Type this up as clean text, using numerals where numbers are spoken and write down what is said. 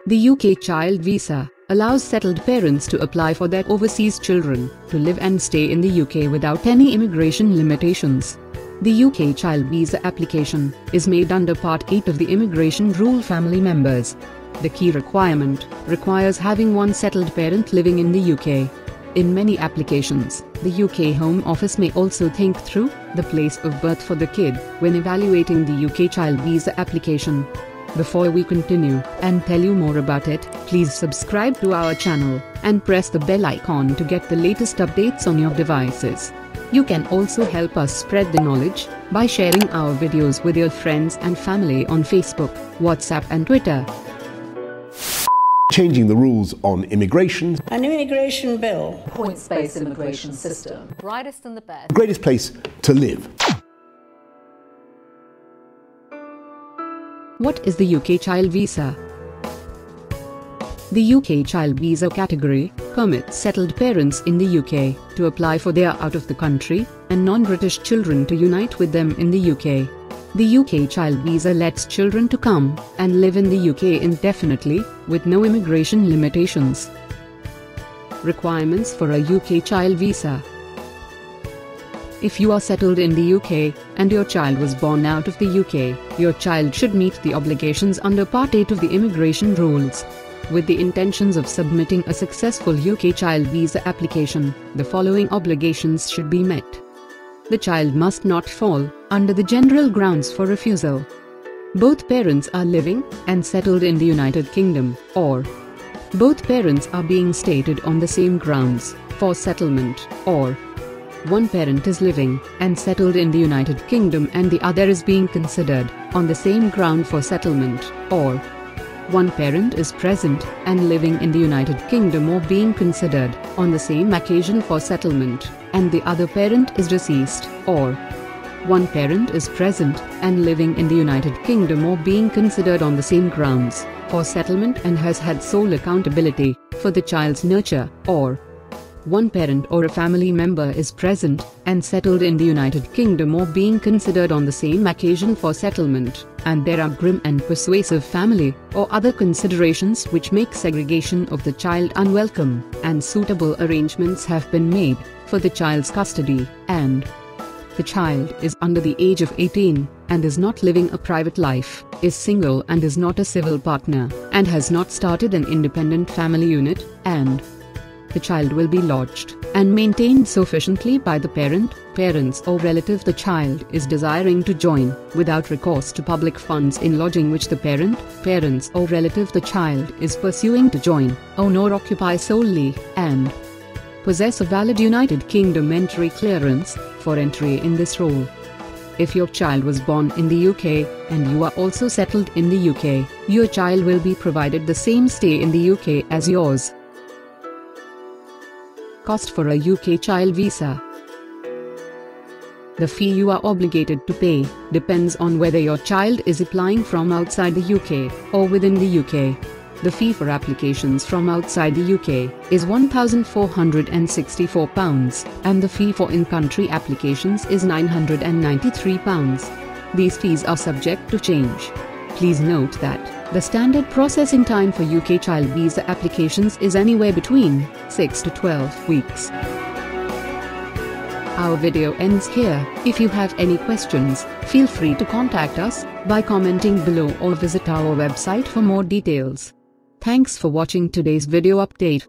The UK Child Visa allows settled parents to apply for their overseas children to live and stay in the UK without any immigration limitations. The UK Child Visa application is made under Part 8 of the Immigration Rule Family Members. The key requirement requires having one settled parent living in the UK. In many applications, the UK Home Office may also think through the place of birth for the kid when evaluating the UK Child Visa application. Before we continue and tell you more about it, please subscribe to our channel and press the bell icon to get the latest updates on your devices. You can also help us spread the knowledge by sharing our videos with your friends and family on Facebook, WhatsApp and Twitter. Changing the rules on immigration. An immigration bill. Points-based immigration system. Brightest and the best. Greatest place to live. What is the UK Child Visa? The UK Child Visa category permits settled parents in the UK to apply for their out-of-the-country and non-British children to unite with them in the UK. The UK Child Visa lets children to come and live in the UK indefinitely with no immigration limitations. Requirements for a UK Child Visa. If you are settled in the UK and your child was born out of the UK, your child should meet the obligations under Part 8 of the Immigration Rules. With the intentions of submitting a successful UK Child Visa application, the following obligations should be met. The child must not fall under the general grounds for refusal. Both parents are living and settled in the United Kingdom, or both parents are being stated on the same grounds for settlement, or one parent is living and settled in the United Kingdom and the other is being considered on the same ground for settlement, or one parent is present and living in the United Kingdom or being considered on the same occasion for settlement, and the other parent is deceased, or one parent is present and living in the United Kingdom or being considered on the same grounds for settlement and has had sole accountability for the child's nurture, or one parent or a family member is present and settled in the United Kingdom or being considered on the same occasion for settlement, and there are grim and persuasive family or other considerations which make segregation of the child unwelcome, and suitable arrangements have been made for the child's custody, and the child is under the age of 18 and is not living a private life, is single and is not a civil partner, and has not started an independent family unit, and the child will be lodged and maintained sufficiently by the parents or relative the child is desiring to join, without recourse to public funds in lodging which the parents or relative the child is pursuing to join, own or occupy solely, and possess a valid United Kingdom entry clearance for entry in this role. If your child was born in the UK and you are also settled in the UK, your child will be provided the same stay in the UK as yours. Cost for a UK Child Visa. The fee you are obligated to pay depends on whether your child is applying from outside the UK or within the UK. The fee for applications from outside the UK is £1,464 and the fee for in-country applications is £993. These fees are subject to change. Please note that the standard processing time for UK Child Visa applications is anywhere between 6 to 12 weeks. Our video ends here. If you have any questions, feel free to contact us by commenting below or visit our website for more details. Thanks for watching today's video update.